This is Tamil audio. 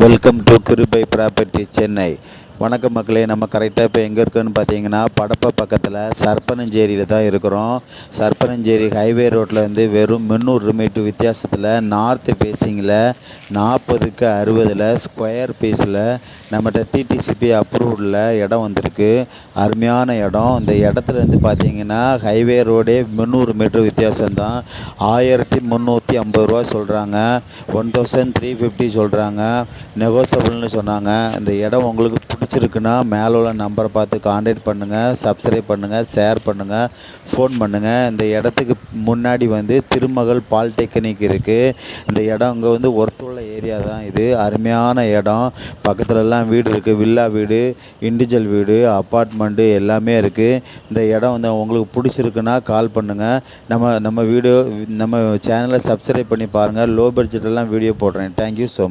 வெல்கம் டு கிருபை ப்ராப்பர்ட்டி சென்னை. வணக்கம் மக்களே. நம்ம கரெக்டாக இப்போ எங்கே இருக்குன்னு பார்த்தீங்கன்னா படப்பை பக்கத்தில் சர்ப்பனஞ்சேரியில் தான் இருக்கிறோம். சர்ப்பனஞ்சேரி ஹைவே ரோட்டில் வந்து வெறும் 300 மீட்டர் வித்தியாசத்தில் நார்த்து ஃபேஸிங்கில் 40க்கு 60 ஸ்கொயர் பீஸில் நம்மகிட்ட டிடிசிபி அப்ரூவ்டில் இடம் வந்திருக்கு. அருமையான இடம். இந்த இடத்துலேருந்து பார்த்தீங்கன்னா ஹைவே ரோடே 300 மீட்டர் வித்தியாசம்தான். 1350 ரூபா சொல்கிறாங்க. 1350 சொல்கிறாங்க. நெகோசபிள்னு சொன்னாங்க. இந்த இடம் உங்களுக்கு பிடிச்சிருக்குன்னா மேலே உள்ள நம்பரை பார்த்து கான்டாக்ட் பண்ணுங்கள், சப்ஸ்கிரைப் பண்ணுங்கள், ஷேர் பண்ணுங்கள், ஃபோன் பண்ணுங்கள். இந்த இடத்துக்கு முன்னாடி வந்து திருமகள் பாலிடெக்னிக் இருக்குது. இந்த இடம் அங்கே வந்து ஒர்த்துள்ள ஏரியா தான். இது அருமையான இடம். பக்கத்துலலாம் வீடு இருக்குது. வில்லா வீடு, இண்டிவிஜுவல் வீடு, அப்பார்ட்மெண்ட்டு எல்லாமே இருக்குது. இந்த இடம் வந்து உங்களுக்கு பிடிச்சிருக்குன்னா கால் பண்ணுங்கள். நம்ம சேனலை சப்ஸ்கிரைப் பண்ணி பாருங்கள். லோ பட்ஜெட்டெல்லாம் வீடியோ போடுறேன். Thank you so much.